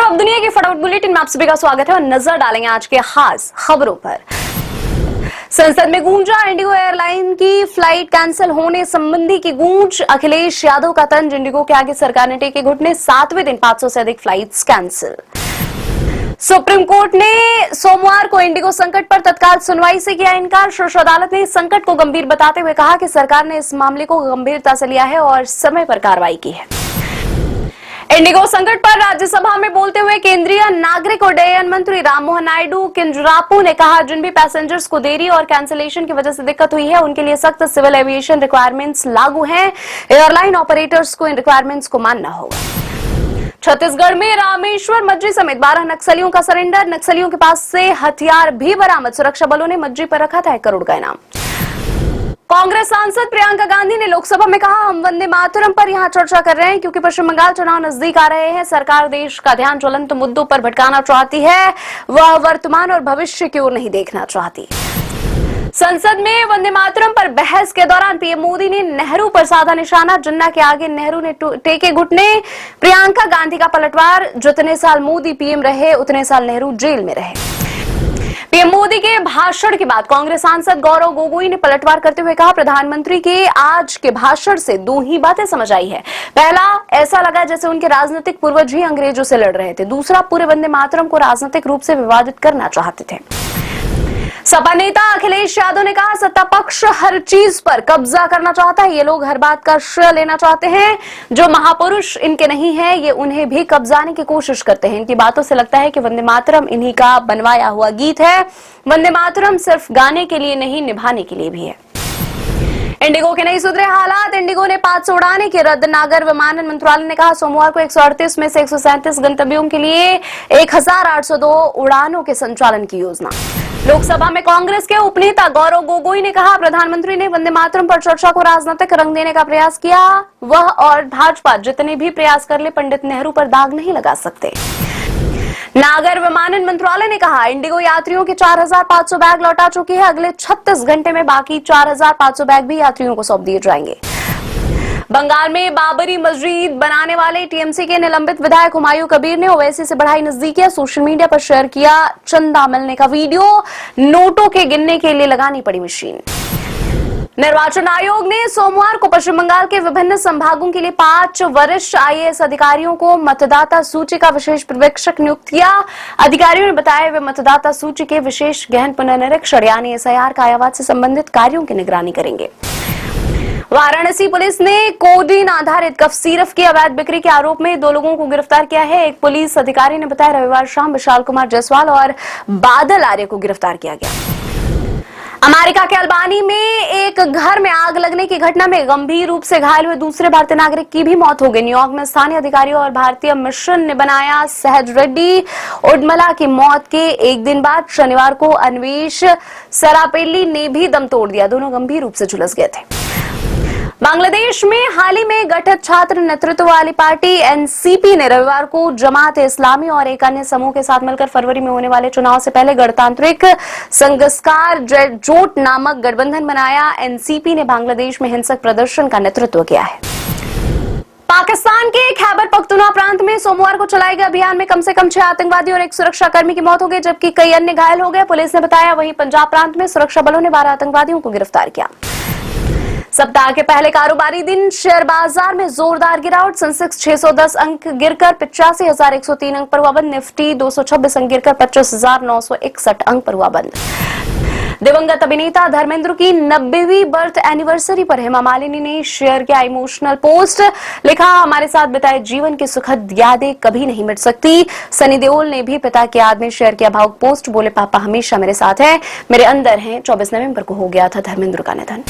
अब दुनिया की फटाफट बुलेटिन में आप सभी का स्वागत है और नजर डालेंगे आज के खास खबरों पर। संसद में गूंजा इंडिगो एयरलाइन की फ्लाइट कैंसिल होने संबंधी की गूंज। अखिलेश यादव का तंज, इंडिगो के आगे सरकार ने टेके घुटने, 7वें दिन 500 से अधिक फ्लाइट्स कैंसिल। सुप्रीम कोर्ट ने सोमवार को इंडिगो संकट पर तत्काल सुनवाई से किया इनकार। शीर्ष अदालत ने इस संकट को गंभीर बताते हुए कहा कि सरकार ने इस मामले को गंभीरता से लिया है और समय पर कार्रवाई की है। इंडिगो संकट पर राज्यसभा में बोलते हुए केंद्रीय नागरिक उड्डयन मंत्री राममोहन नायडू किंजरापू ने कहा, जिन भी पैसेंजर्स को देरी और कैंसिलेशन की वजह से दिक्कत हुई है उनके लिए सख्त सिविल एविएशन रिक्वायरमेंट्स लागू हैं। एयरलाइन ऑपरेटर्स को इन रिक्वायरमेंट्स को मानना होगा। छत्तीसगढ़ में रामेश्वर मज्जी समेत 12 नक्सलियों का सरेंडर। नक्सलियों के पास से हथियार भी बरामद। सुरक्षा बलों ने मज्जी पर रखा था 1 करोड़ का इनाम। कांग्रेस सांसद प्रियंका गांधी ने लोकसभा में कहा, हम वंदे मातरम पर यहां चर्चा कर रहे हैं क्योंकि पश्चिम बंगाल चुनाव नजदीक आ रहे हैं। सरकार देश का ध्यान ज्वलंत मुद्दों पर भटकाना चाहती है, वह वर्तमान और भविष्य की ओर नहीं देखना चाहती। संसद में वंदे मातरम पर बहस के दौरान पीएम मोदी ने नेहरू पर साधा निशाना। जिन्ना के आगे नेहरू ने टेके घुटने। प्रियंका गांधी का पलटवार, जितने साल मोदी पीएम रहे उतने साल नेहरू जेल में रहे। पीएम मोदी के भाषण के बाद कांग्रेस सांसद गौरव गोगोई ने पलटवार करते हुए कहा, प्रधानमंत्री के आज के भाषण से 2 ही बातें समझ आई है। पहला, ऐसा लगा जैसे उनके राजनीतिक पूर्वज ही अंग्रेजों से लड़ रहे थे। दूसरा, पूरे वंदे मातरम को राजनीतिक रूप से विवादित करना चाहते थे। सपा नेता अखिलेश यादव ने कहा, सत्ता पक्ष हर चीज पर कब्जा करना चाहता है। ये लोग हर बात का श्रेय लेना चाहते हैं। जो महापुरुष इनके नहीं है, ये उन्हें भी कब्जाने की कोशिश करते हैं। इनकी बातों से लगता है कि वंदे मातरम इन्हीं का बनवाया हुआ गीत है। वंदे मातरम सिर्फ गाने के लिए नहीं, निभाने के लिए भी है। इंडिगो के नहीं सुधरे हालात। इंडिगो ने 500 उड़ाने की रद्द। नागर विमानन मंत्रालय ने कहा, सोमवार को 138 में से 137 गंतव्यों के लिए 1802 उड़ानों के संचालन की योजना। लोकसभा में कांग्रेस के उपनेता गौरव गोगोई ने कहा, प्रधानमंत्री ने वंदे मातरम पर चर्चा को राजनीतिक रंग देने का प्रयास किया। वह और भाजपा जितने भी प्रयास कर ले, पंडित नेहरू पर दाग नहीं लगा सकते। नागर विमानन मंत्रालय ने कहा, इंडिगो यात्रियों के 4500 बैग लौटा चुकी है। अगले 36 घंटे में बाकी 4500 बैग भी यात्रियों को सौंप दिए जाएंगे। बंगाल में बाबरी मस्जिद बनाने वाले टीएमसी के निलंबित विधायक हुमायूं कबीर ने ओवैसी से बढ़ाई नजदीकियां। सोशल मीडिया पर शेयर किया चंदा मिलने का वीडियो। नोटों के गिनने के लिए लगानी पड़ी मशीन। निर्वाचन आयोग ने सोमवार को पश्चिम बंगाल के विभिन्न संभागों के लिए 5 वरिष्ठ आईएएस अधिकारियों को मतदाता सूची का विशेष पर्यवेक्षक नियुक्त किया। अधिकारियों ने बताया, वे मतदाता सूची के विशेष गहन पुनर्निरीक्षण यानी एसआईआर कायावाद से संबंधित कार्यों की निगरानी करेंगे। वाराणसी पुलिस ने कोडीन आधारित कफ सिरप की अवैध बिक्री के आरोप में 2 लोगों को गिरफ्तार किया है। एक पुलिस अधिकारी ने बताया, रविवार शाम विशाल कुमार जायसवाल और बादल आर्य को गिरफ्तार किया गया। अमेरिका के अल्बानी में एक घर में आग लगने की घटना में गंभीर रूप से घायल हुए दूसरे भारतीय नागरिक की भी मौत हो गई। न्यूयॉर्क में स्थानीय अधिकारियों और भारतीय मिशन ने बनाया सहज रेड्डी उडमला की मौत के 1 दिन बाद शनिवार को अन्वेश सरापेल्ली ने भी दम तोड़ दिया। दोनों गंभीर रूप से झुलस गए थे। बांग्लादेश में हाल ही में गठित छात्र नेतृत्व वाली पार्टी एनसीपी ने रविवार को जमात इस्लामी और एक अन्य समूह के साथ मिलकर फरवरी में होने वाले चुनाव से पहले गणतांत्रिक संघस्कार जोट नामक गठबंधन बनाया। एनसीपी ने बांग्लादेश में हिंसक प्रदर्शन का नेतृत्व किया है। पाकिस्तान के खैबर पख्तूनख्वा प्रांत में सोमवार को चलाए गए अभियान में कम से कम 6 आतंकवादी और 1 सुरक्षाकर्मी की मौत हो गई, जबकि कई अन्य घायल हो गए, पुलिस ने बताया। वहीं पंजाब प्रांत में सुरक्षा बलों ने 12 आतंकवादियों को गिरफ्तार किया। सप्ताह के पहले कारोबारी दिन शेयर बाजार में जोरदार गिरावट। सेंसेक्स 610 अंक गिरकर 85,103 अंक पर हुआ बंद। निफ्टी 226 अंक गिरकर 25,961 अंक पर हुआ बंद। दिवंगत अभिनेता धर्मेंद्र की 90वीं बर्थ एनिवर्सरी पर हेमा मालिनी ने शेयर किया इमोशनल पोस्ट। लिखा, हमारे साथ बिताए जीवन की सुखद यादें कभी नहीं मिट सकती। सनी देओल ने भी पिता की याद में शेयर किया भावुक पोस्ट। बोले, पापा हमेशा मेरे साथ हैं, मेरे अंदर हैं। 24 नवंबर को हो गया था धर्मेंद्र का निधन।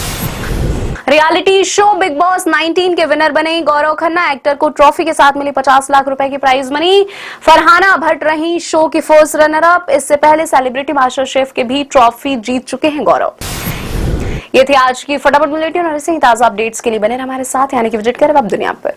रियलिटी शो बिग बॉस 19 के विनर बने गौरव खन्ना। एक्टर को ट्रॉफी के साथ मिली 50 लाख रुपए की प्राइज मनी। फरहाना भट्ट रही शो की फर्स्ट रनर अप। इससे पहले सेलिब्रिटी मास्टर शेफ के भी ट्रॉफी जीत चुके हैं गौरव। ये थी आज की फटाफट बुलेटिन और ऐसे ही ताजा अपडेट्स के लिए बने हमारे साथ, यानी कि विजिट करें अब दुनिया पर।